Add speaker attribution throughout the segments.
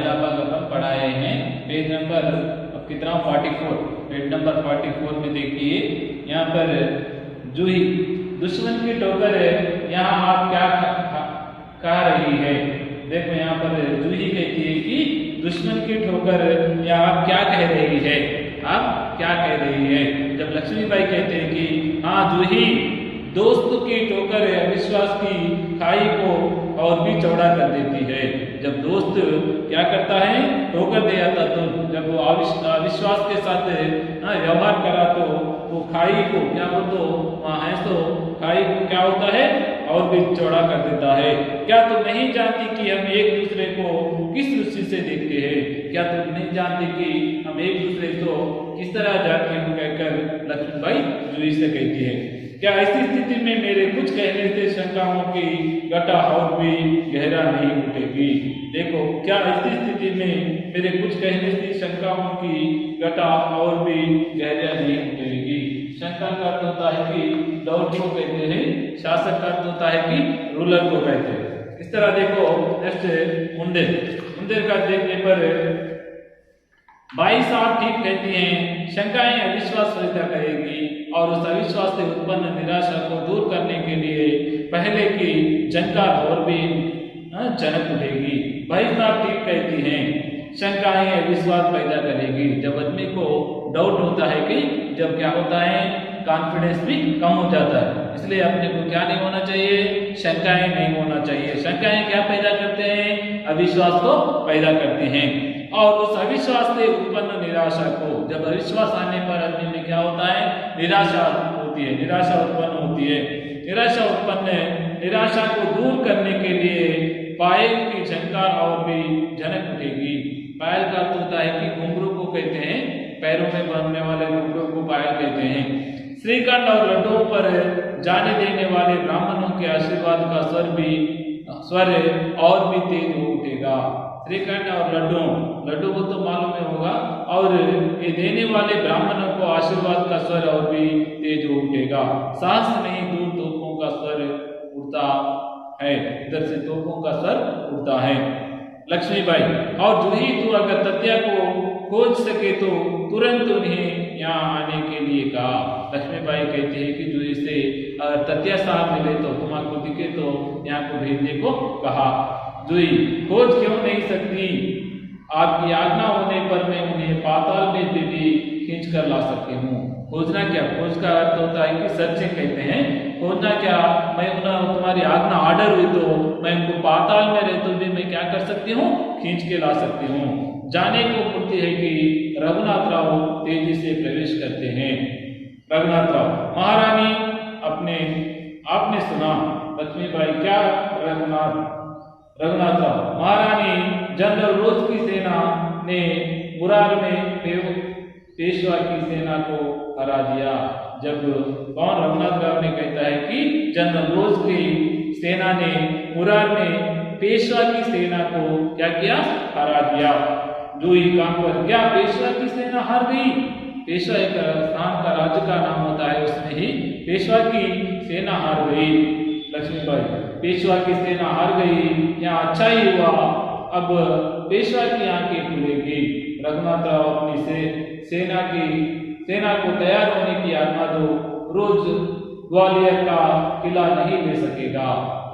Speaker 1: अध्यापक अपन पढ़ाए हैं। पेज नंबर कितना 44, पेज नंबर 44 में देखिए यहाँ पर जूही दुश्मन की ठोकर यहाँ आप क्या कह रही है। देखो यहाँ पर जूही कहती है कि दुश्मन की ठोकर या आप क्या कह रही है, आप क्या कह रही है। जब लक्ष्मीबाई कहते हैं कि हाँ जूही दोस्त की ठोकर अविश्वास की खाई को और भी चौड़ा कर देती है। जब दोस्त क्या करता है ठोकर दे आता तो जब वो अविश्वास के साथ व्यवहार करा तो वो खाई को क्या हो तो वहाँ है तो खाई को क्या होता है और भी चौड़ा कर देता है। क्या तुम नहीं जानती कि हम एक दूसरे को किस दृष्टि से देखते हैं, क्या तुम नहीं जानती कि हम एक दूसरे को किस तरह जानते हैं, कहकर लक्ष्मीबाई जूही से कहती है। क्या ऐसी स्थिति में मेरे कुछ कहने से शंकाओं की गड्ढा और भी गहरा नहीं उठेगी। देखो क्या ऐसी स्थिति में मेरे कुछ कहने से शंकाओं की गड्ढा और भी गहरा नहीं उठेगी। शंका का अर्थ होता है कि डाउट को कहते हैं, शासक का अर्थ होता है कि रूलर को कहते हैं। इस तरह देखो नेक्स्ट मुंदेर का देखने पर भाई साहब ठीक कहती हैं, शंकाएं अविश्वास पैदा करेगी और उस अविश्वास से उत्पन्न निराशा को दूर करने के लिए पहले की झंकार और भी जनक उठेगी। भाई साहब ठीक कहती हैं, शंकाएं अविश्वास पैदा करेगी। जब आदमी को डाउट होता है कि जब क्या होता है कॉन्फिडेंस भी कम हो जाता है, इसलिए अपने को क्या नहीं होना चाहिए, शंकाएं नहीं होना चाहिए। शंकाएं क्या पैदा करते हैं, अविश्वास को पैदा करते हैं और उस अविश्वास से उत्पन्न निराशा को, जब अविश्वास आने पर आदमी में क्या होता है निराशा होती है, निराशा उत्पन्न होती है। निराशा को दूर करने के लिए पायल की झंकार और भी झनक उठेगी। पायल का अर्थ होता है कि घुंघरू को कहते हैं, पैरों में बांधने वाले घुंघरू को पायल कहते हैं। श्रीखंड और लड्डुओं पर जाने देने वाले ब्राह्मणों के आशीर्वाद का स्वर और भी तेज हो उठेगा। श्रीखंड और लड्डू को तो मालूम ही होगा, और ये देने वाले ब्राह्मणों को आशीर्वाद का स्वर और भी तेज हो उठेगा। साहस नहीं दूर तोपों का स्वर उठता है, इधर से तोपों का स्वर उठता है। लक्ष्मीबाई और जूही तू अगर तथ्या को खोज सके तो तुरंत उन्हें यहाँ आने के लिए कहा। लक्ष्मीबाई कहती है कि जूही से अगर तथ्या साहब मिले तो तुम्हारे दिखे तो यहाँ को भेजने को कहा। जूही खोज क्यों नहीं सकती, आपकी आज्ञा होने पर मैं उन्हें पाताल में भी खींच कर ला सकती हूँ। खोजना क्या, खोज का अर्थ होता है कि सर्चिंग कहते हैं। खोजना क्या, मैं तुम्हारी आज्ञा ऑर्डर हुई तो मैं उनको पाताल में रहते भी मैं क्या कर सकती हूँ, खींच के ला सकती हूँ। जाने को पूछती है कि रघुनाथ राव तेजी से प्रवेश करते हैं। रघुनाथ राव महारानी आपने सुना। लक्ष्मीबाई क्या रघुनाथ राव महारानी जनरल रोज की सेना ने मुरार में पेशवा की सेना को हरा दिया। जब कौन रघुनाथ राव ने कहता है कि जनरल रोज की सेना ने मुरार में पेशवा की सेना को क्या किया, हरा दिया। जूही काम पर क्या पेशवा की सेना हार गई। पेशवा एक स्थान का राज्य का नाम होता है, उसमें ही पेशवा की सेना हार गई। लक्ष्मीबाई पेशवा की सेना हार गई, यहाँ अच्छा ही हुआ, अब पेशवा की आंखें खुलेगी। रघुनाथ राव अपनी सेना को तैयार होने की आज्ञा दो। रोज ग्वालियर का किला नहीं ले सकेगा।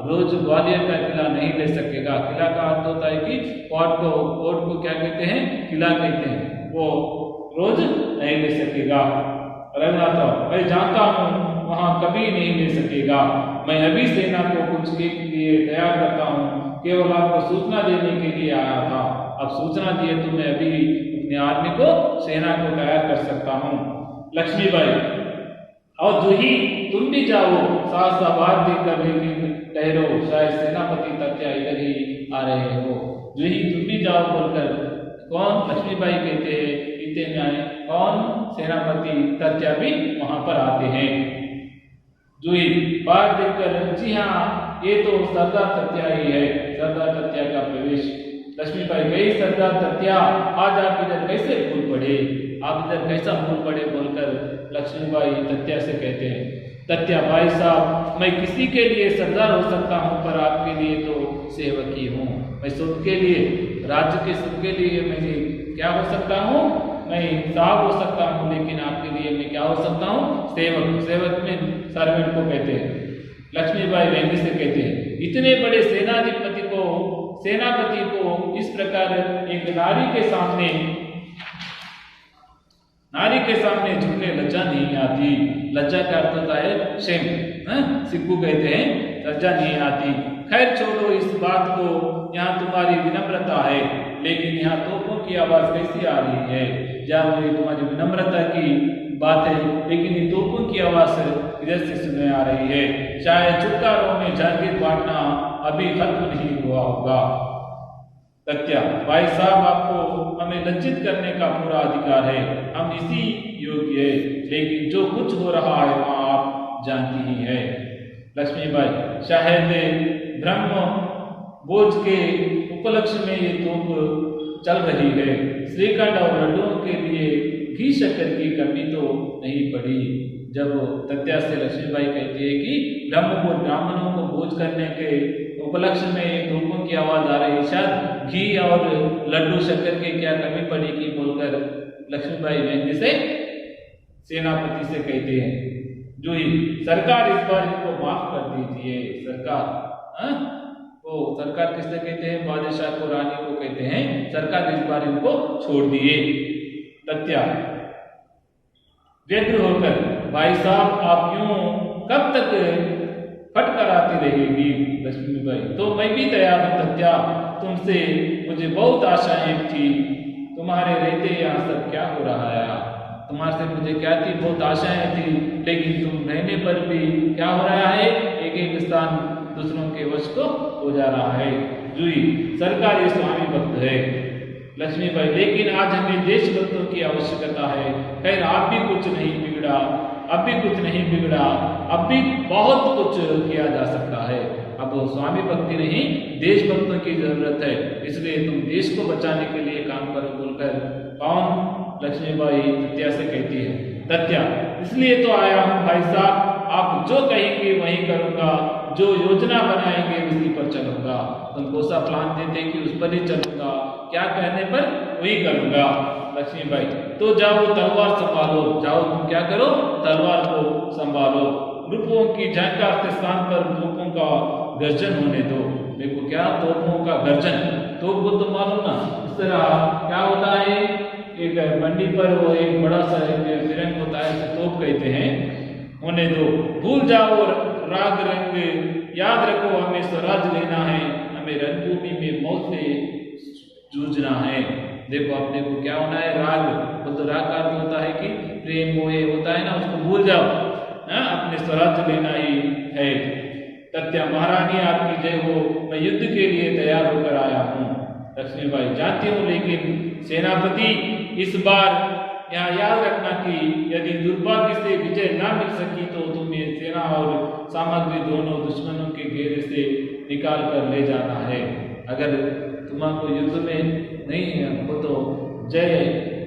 Speaker 1: रोज ग्वालियर का किला नहीं ले सकेगा। किला का अर्थ होता है कि कोर्ट को क्या कहते हैं, किला कहते हैं। वो रोज नहीं ले सकेगा। रघुनाथ राव मैं जानता हूँ वहां कभी नहीं ले सकेगा। मैं अभी सेना को कुछ के लिए तैयार करता हूँ, केवल आपको सूचना देने के लिए आया था। अब सूचना दिए तो मैं अभी अपने आदमी को सेना को तैयार कर सकता हूँ। लक्ष्मीबाई और जूही तुम भी जाओ, साथ बात देकर लेकिन ठहरो, शायद सेनापति तथ्या इधर ही आ रहे हो। जूही तुम भी जाओ बोलकर कौन, लक्ष्मीबाई कहते हैं इतने में आए कौन, सेनापति तथ्या भी वहां पर आते हैं। जूही बात देखकर जी हाँ ये तो सरदार तथ्या ही है, सरदार तथ्या का प्रवेश। लक्ष्मीबाई गई सरदार तथ्या आज आप इधर कैसे भूल पड़े, आप इधर कैसा भूल पड़े बोलकर लक्ष्मीबाई तथ्या से कहते हैं। तथ्या भाई साहब मैं किसी के लिए सरदार हो सकता हूँ पर आपके लिए तो सेवक ही हूँ, मैं सबके लिए राज्य के सुख के लिए मैं क्या हो सकता हूँ, मैं साहब हो सकता हूँ, लेकिन आपके लिए मैं क्या हो सकता हूँ, सेवक। सेवक में सर्वेंट को कहते हैं। लक्ष्मीबाई वेंगी से कहते हैं इतने बड़े सेनापति को इस प्रकार एक नारी के सामने झुकने लज्जा नहीं आती। लज्जा का अर्थ होता है शेम, सिक्कू कहते हैं, लज्जा नहीं आती। खैर छोड़ो इस बात को, यहाँ तुम्हारी विनम्रता है, लेकिन यहाँ तोपों की आवाज कैसी आ रही है? जहाँ तुम्हारी विनम्रता की बात है, लेकिन ये तोपों की आवाज इधर से सुने आ रही है। शायद चुटकारों में जागीर बांटना अभी खत्म नहीं हुआ होगा। तथ्य भाई साहब, आपको हमें लज्जित करने का पूरा अधिकार है, हम इसी योग्य है, लेकिन जो कुछ हो रहा है वहाँ आप जानती ही है। लक्ष्मीबाई शायद ब्रह्म भोज के उपलक्ष्य में ये तोप चल रही है। श्रीखंड और लड्डुओं के लिए घी शक्कर की कमी तो नहीं पड़ी। जब तथ्या से लक्ष्मीबाई कहती है कि ब्राह्मणों को भोज करने के उपलक्ष्य में तोपों की आवाज आ रही, शायद घी और लड्डू शक्कर की क्या कमी पड़ेगी बोलकर लक्ष्मीबाई वेंगी से सेनापति से कहते हैं, जो ही सरकार इस बार इनको माफ कर दीजिए। सरकार किससे कहते हैं? बादशाह को, रानी को कहते हैं सरकार इस बार इनको छोड़ दिए। तथ्या व्यग्र होकर, भाई साहब आप यूं कब तक फटकराती रहेगी? लक्ष्मीबाई तो मैं भी तैयार हूं तथ्या, तुमसे मुझे बहुत आशाएं थी, तुम्हारे रहते यहाँ सब क्या हो रहा है? तुम्हारे से मुझे क्या थी, बहुत आशाएं थी, लेकिन तुम रहने पर भी क्या हो रहा है? एक एक स्थान दूसरों के वश को हो जा रहा है। जूही सरकार ये स्वामी भक्त है। लक्ष्मीबाई लेकिन आज हमें देशभक्तों की आवश्यकता है। खैर आप भी कुछ नहीं बिगड़ा, अब भी कुछ नहीं बिगड़ा, अब भी बहुत कुछ किया जा सकता है। अब स्वामी भक्ति नहीं, देशभक्तों की जरूरत है, इसलिए तुम देश को बचाने के लिए काम करो बोलकर कौन लक्ष्मीबाई तथ्या से कहती है। तथ्या इसलिए तो आया हूँ भाई साहब, आप जो कहेंगे वही करूंगा, जो योजना बनाएंगे उसी पर चलूंगा। तुमको सा प्लान देते कि उस पर ही चलूंगा, क्या कहने पर वही करूंगा। लक्ष्मीबाई तो जाओ तलवार संभालो, जाओ तुम क्या करो, तलवार को संभालो। रूपों की झंकार के स्थान पर तोपों का गर्जन होने दो। देखो क्या तोपों का गर्जन, तोप को तो मालूम ना, इस तरह क्या होता है, एक मंडी पर वो एक बड़ा सा फिरंग होता है, इसे तोप कहते हैं। होने दो, भूल जाओ राग रंग, याद रखो हमें स्वराज लेना है, हमें रणभूमि में मौत से जूझना है। देखो अपने को क्या होना है, राग, वो तो राग का अर्थ होता है कि प्रेम मोह होता है ना, उसको भूल जाओ, अपने स्वराज लेना ही है। तथ्या महारानी आपकी जय हो, मैं युद्ध के लिए तैयार होकर आया हूँ। लक्ष्मीबाई जानती हूँ, लेकिन सेनापति इस बार यहाँ याद रखना कि यदि दुर्भाग्य से विजय ना मिल सकी तो तुम्हें सेना और सामग्री दोनों दुश्मनों के घेरे से निकाल कर ले जाना है। अगर तुम्हारा युद्ध में नहीं हो तो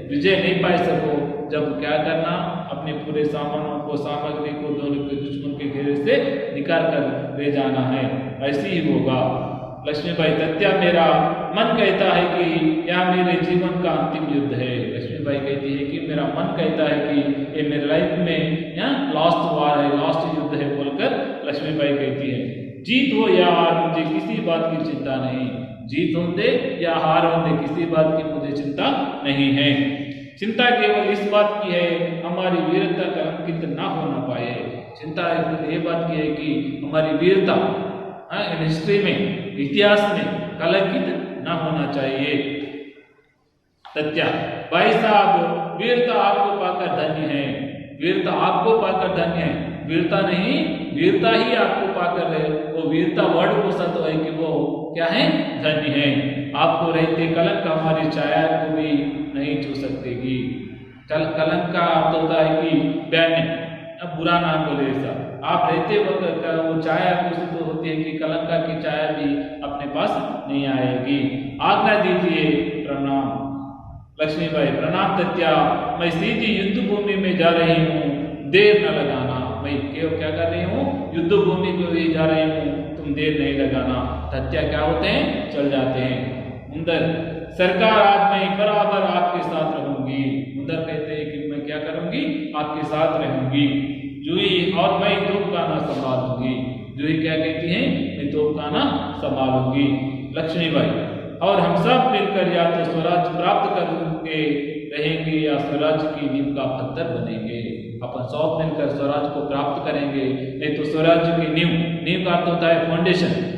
Speaker 1: विजय नहीं पा सको, जब क्या करना, अपने पूरे सामानों को, सामग्री को दोनों के दुश्मन के घेरे से निकाल कर ले जाना है। ऐसे ही होगा। लक्ष्मीबाई तथ्या मेरा मन कहता है कि यह मेरे जीवन का अंतिम युद्ध है। लक्ष्मीबाई कहती है कि मेरा मन कहता है कि ये मेरे लाइफ में यहाँ लास्ट वार है, लास्ट युद्ध है बोलकर लक्ष्मीबाई कहती है। जीत हो या हार मुझे किसी बात की चिंता नहीं, जीत होंदे या हार होंदे किसी बात की मुझे चिंता नहीं है। चिंता केवल इस बात की है हमारी वीरता कलंकित ना होना पाए। चिंता ये बात की है कि हमारी वीरता हिस्ट्री में, इतिहास में कलंकित ना होना चाहिए। तथ्या भाई साहब वीरता आपको पाकर धन्य है, वीरता आपको पाकर धन्य है, वीरता नहीं, वीरता ही आपको पाकर है। वो वीरता वर्ड को सत्य है कि वो क्या है, धन्य है। आपको रहते कलंक हमारी छाया को भी नहीं छू सकेगी। कलंक का अर्थ होता है कि बैड, अब बुरा नाम बोले ऐसा, आप रहते वक्त वो छाया कोशिश तो होती है कि कलंका की छाया भी अपने पास नहीं आएगी। आज्ञा दीजिए, प्रणाम। लक्ष्मीबाई प्रणाम तथ्या, मैं सीधी युद्ध भूमि में जा रही हूँ, देर न लगाना। मैं क्या कर रही हूँ, युद्ध भूमि को ही जा रही हूँ, तुम देर नहीं लगाना। तथ्या क्या होते हैं, चल जाते हैं। अंदर सरकार आज मैं बराबर आपके साथ रहूंगी। उधर कहते हैं कि मैं क्या करूंगी, आपके साथ रहूंगी। जूही और मैं तोपखाना संभालूंगी। जूही क्या कहती है, मैं तोपखाना संभालूंगी। लक्ष्मीबाई, और हम सब मिलकर या तो स्वराज प्राप्त करके रहेंगे या स्वराज की नींव का पत्थर बनेंगे। अपन सब मिलकर स्वराज को प्राप्त करेंगे, नहीं तो स्वराज की नींव का अर्थ होता है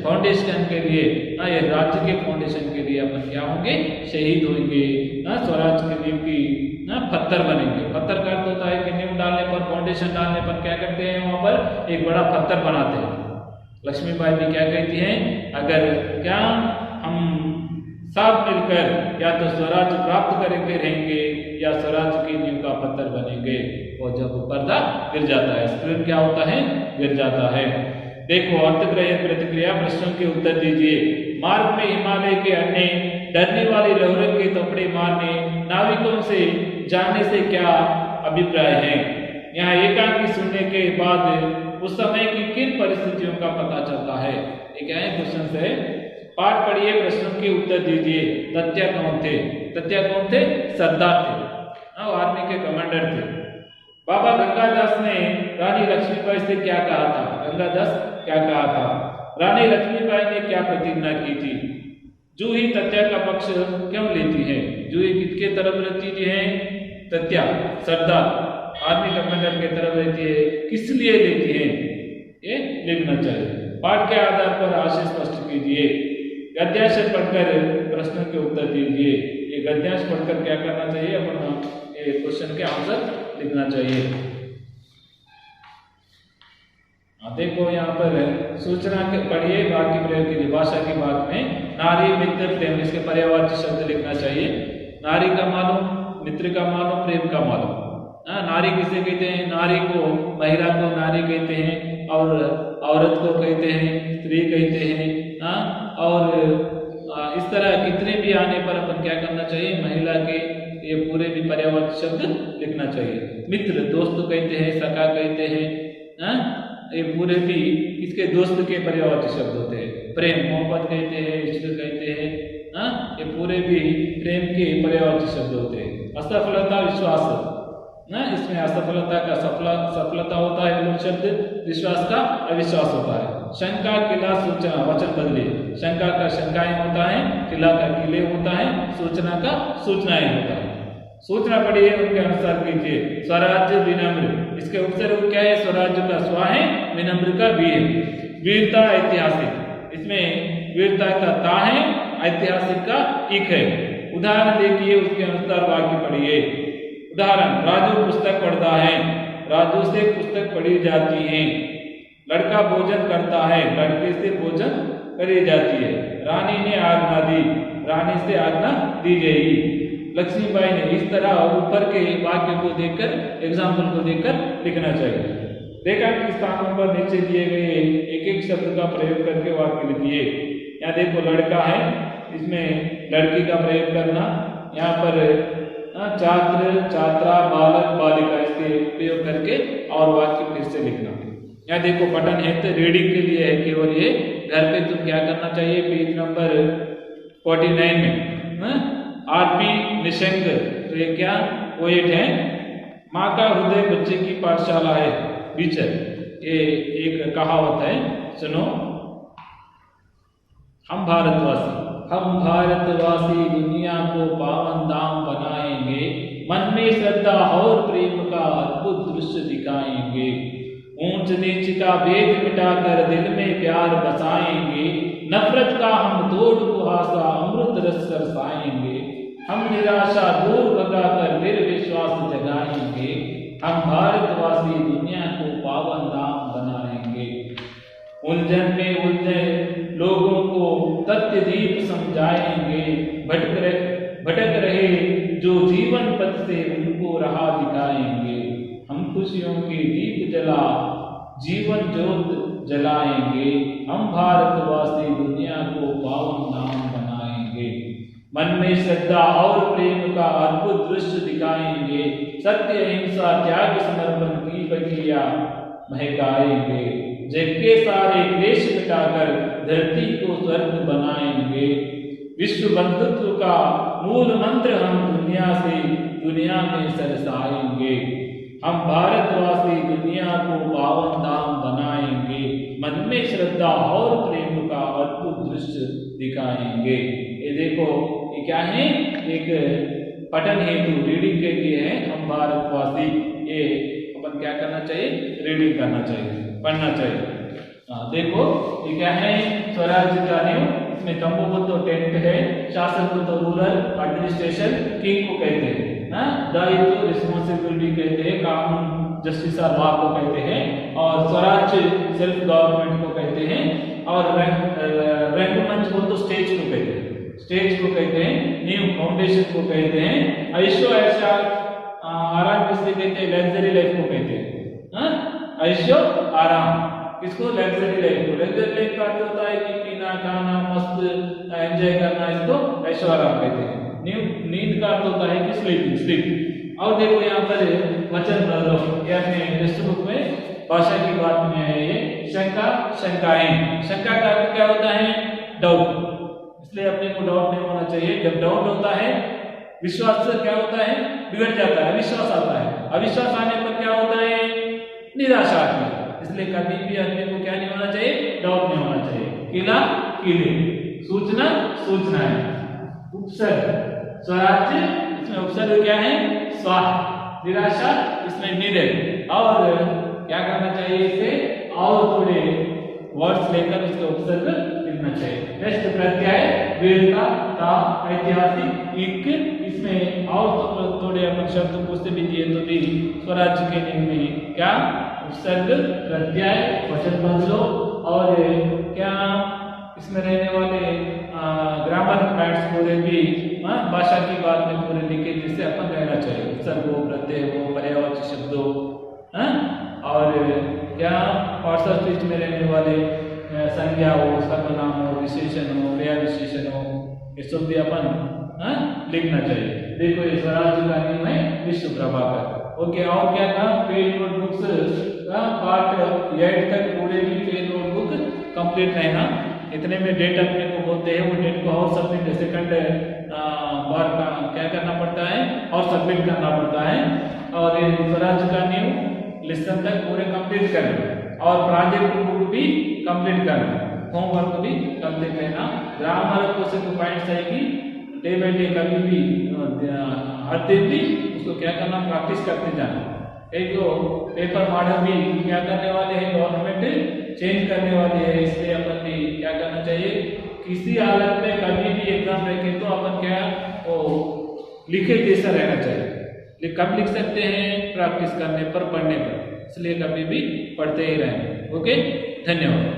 Speaker 1: फाउंडेशन के लिए, ये राज्य के फाउंडेशन के लिए अपन क्या होंगे, शहीद होंगे। स्वराज की नींव की पत्थर बनेंगे। पत्थर का अर्थ होता है कि नींव डालने पर, फाउंडेशन डालने पर क्या करते हैं, वहां पर एक बड़ा पत्थर बनाते हैं। लक्ष्मीबाई भी क्या कहती हैं, अगर क्या हम सब मिलकर या तो स्वराज प्राप्त करेंगे रहेंगे या स्वराज की नींव का पत्थर बनेंगे। और जब पर्दा गिर जाता है, स्क्रीन क्या होता है, गिर जाता है। देखो अंतःक्रिया प्रतिक्रिया प्रश्नों के उत्तर दीजिए। मार्ग में हिमालय के अन्य डरने वाली लहरों के थपड़े मारने नाविकों से जाने से क्या अभिप्राय है। यहाँ एकांकी सुनने के बाद उस समय की किन परिस्थितियों का पता चलता है। ये क्या है, क्वेश्चन है। पाठ पढ़िए, प्रश्नों के उत्तर दीजिए। तथ्य कौन थे, तथ्य कौन थे, सरदार थे, आर्मी के कमांडर थे। बाबा गंगादास ने रानी लक्ष्मीबाई से क्या कहा था, गंगादास क्या कहा था, रानी लक्ष्मीबाई ने क्या प्रतिज्ञा की थी। जूही तथ्य का पक्ष क्यों लेती है, जूही किसके तरफ रहती है, तथ्य सरदार आर्मी कमांडर के तरफ रहती है, किस लिए लेती है, ये लिखना चाहिए। पाठ के आधार पर आशय स्पष्ट कीजिए। गद्यांश पढ़कर प्रश्नों के उत्तर दीजिए। ये गद्यांश पढ़कर क्या करना चाहिए, अपन क्वेश्चन के आंसर लिखना चाहिए। देखो यहाँ पर सूचना के पढ़िए, बाकी प्रयोग कीजिए। भाषा की बात में नारी मित्र प्रेम, इसके पर्यायवाची शब्द लिखना चाहिए। नारी का मालूम, मित्र का मालूम, प्रेम का मालूम। नारी किसे कहते हैं, नारी को, महिला को नारी कहते हैं, और औरत को कहते हैं स्त्री कहते हैं। और इस तरह कितने भी आने पर अपन क्या करना चाहिए, महिला के ये पूरे भी पर्यायवाची शब्द लिखना चाहिए। मित्र दोस्त कहते हैं, सखा कहते हैं, ये पूरे भी किसके, दोस्त के पर्यायवाची शब्द होते हैं। प्रेम मोहब्बत कहते हैं, इश्क कहते हैं, ये पूरे भी प्रेम के पर्यायवाची शब्द होते हैं। असफलता विश्वास, इसमें असफलता का सफलता होता है मूल शब्द, विश्वास का अविश्वास होता है। शंका किला सूचना, वचन बदले, शंका का शंकाएं होता है, किला का किले होता है, सूचना का सूचनाएं होता है। सूचना पढ़िए, उनके अनुसार कीजिए। स्वराज्य विनम्र, इसके उपसर्ग क्या है, स्वराज्य का स्व है, विनम्र का वी है। वीरता ऐतिहासिक, इसमें वीरता का ता है, ऐतिहासिक का इक है। उदाहरण देखिए, उसके अनुसार वाक्य पढ़िए। उदाहरण, राजू पुस्तक पढ़ता है, राजू से पुस्तक पढ़ी जाती है। लड़का भोजन करता है, लड़के से भोजन करी जाती है। रानी ने आज्ञा दी, रानी से आज्ञा दी गई। लक्ष्मीबाई ने, इस तरह ऊपर के वाक्य को देखकर, एग्जाम्पल को देखकर लिखना चाहिए। रेखांकित स्थानों पर नीचे दिए गए एक एक शब्द का प्रयोग करके वाक्य लिखिए। यहाँ देखो लड़का है, इसमें लड़की का प्रयोग करना, यहाँ पर छात्र छात्रा बालक बालिका, इसके प्रयोग करके और वाक्य फिर से लिखना। यहाँ देखो बटन है तो रीडिंग के लिए है केवल, ये घर पे तुम क्या करना चाहिए, पेज नंबर 49 में आरपी निशंक, तो ये क्या पोएट है। माँ का हृदय बच्चे की पाठशाला है, टीचर, ये एक कहावत है, सुनो। हम भारतवासी दुनिया को पावन धाम बनाएंगे, मन में श्रद्धा और प्रेम का अद्भुत दृश्य दिखाएंगे। ऊंच नीच का भेद मिटाकर दिल में प्यार बसाएंगे, नफरत का हम तोड़ कुहासा अमृत रस बरसाएंगे। हम निराशा दूर भगाकर फिर विश्वास जगाएंगे, हम भारतवासी दुनिया को पावन धाम बनाएंगे। उलझन में उलझे लोगों को तथ्य दीप समझाएंगे, भटक रहे जो जीवन पथ से उनको राह दिखाएंगे। हम खुशियों के दीप जला जीवन ज्योत जलाएंगे, हम भारतवासी दुनिया को पावन धाम बनाएंगे। मन में श्रद्धा और प्रेम का अद्भुत दृश्य दिखाएंगे, सत्य अहिंसा त्याग समर्पण की बगिया महकाएंगे। जग के सारे क्लेश मिटाकर धरती को स्वर्ग बनाएंगे। विश्व बंधुत्व का मूल मंत्र हम दुनिया में सरसाएंगे। हम भारतवासी दुनिया को पावन धाम बनाएंगे। मन में श्रद्धा और प्रेम का अद्भुत दृश्य दिखाएंगे। ये देखो, ये क्या है, एक पठन हेतु रीडिंग के लिए है। हम भारतवासी, ये अपन क्या करना चाहिए, रीडिंग करना चाहिए, पढ़ना चाहिए। देखो ये क्या है, स्वराज्य का नींव। इसमें तंबू तो टेंट है, शासन को तो रूरल एडमिनिस्ट्रेशन, किंग को कहते हैं, दायित्व रिस्पॉन्सिबिलिटी कहते हैं, कानून जस्टिस और लॉ को कहते हैं, और स्वराज्य सेल्फ गवर्नमेंट को कहते हैं, और रंगमंच को तो स्टेज को कहते हैं, स्टेज को कहते हैं, नींव फाउंडेशन को कहते हैं, ऐशो ऐशा आराम किससे कहते हैं, लग्जरी लाइफ को कहते हैं, ऐशो आराम किसको, लग्जरी लाइफ को। लग्जरी लाइफ का अर्थ होता है कि पीना खाना मस्त एंजॉय करना, इसको ऐशो आराम कहते हैं। नींद का अर्थ होता है कि स्लीप। और देखो यहाँ पर वचन बदलो, ये अपने टेक्स्ट बुक में भाषा की बात में है। ये शंका, शंकाएं, शंका का अर्थ क्या होता है, डाउट। इसलिए अपने को डाउट नहीं होना चाहिए। जब डाउट होता है, विश्वास से क्या होता है, बिगड़ जाता है, अविश्वास आता है। अविश्वास आने पर क्या होता है, निराशा आती है। इसलिए कभी भी आदमी को क्या नहीं होना चाहिए, डाउट नहीं होना चाहिए। किला, किले, सूचना, सूचनाएं, उपसर्ग, स्वराज्य, इसमें उपसर्ग क्या है, स्वा, निराशा, इसमें निरय। और क्या करना चाहिए, इसे और थोड़े वर्ड्स लेकर उसके उपसर्ग लिखना चाहिए। नेक्स्ट प्रत्यय, वीरता का, ऐतिहासिक, एक, इसमें और थोड़े अपन शब्द पूछते भी दिए तो भी स्वराज्य के नियम में क्या, उपसर्ग, प्रत्यय, वचन बदलो, और क्या इसमें रहने वाले ग्रामर पैड्स पूरे भी भाषा की बात में पूरे लिखे, जिससे अपन रहना चाहिए। उपसर्ग हो, प्रत्यय हो, पर्यायवाची शब्द हो, और क्या पार्ट्स ऑफ स्पीच में रहने वाले संज्ञा हो, सर्वनाम हो, विशेषण हो, क्रिया विशेषण हो, ये सब भी अपन लिखना चाहिए। देखो ये स्वराज्य का नियम है, विश्व प्रभाकर। ओके, और क्या था, पेज नोटबुक्स का पार्ट 8 तक पूरे भी पेज नोटबुक कंप्लीट रहना। इतने में डेट अपने को बोलते हैं, वो डेट को और सबमिट सेकंड बार का क्या करना पड़ता है, और सबमिट करना पड़ता है। और ये स्वराज्य का नियम लेसन तक पूरे कंप्लीट करना, और प्रोजेक्ट बुक भी कंप्लीट करना, होमवर्क भी कंप्लीट रहना। ग्रामर को सिर्फ पॉइंट्स है कि डे बाई डे कभी भी हर दिन भी उसको क्या करना, प्रैक्टिस करते जाना। एक तो पेपर मॉडल भी क्या करने वाले हैं, गवर्नमेंट चेंज करने वाली है, इसलिए अपन भी क्या करना चाहिए, किसी हालत में कभी भी एग्जाम रखे तो अपन क्या वो लिखे जैसा रहना चाहिए। कब लिख सकते हैं, प्रैक्टिस करने पर, पढ़ने पर, इसलिए कभी भी पढ़ते ही रहें। ओके, धन्यवाद।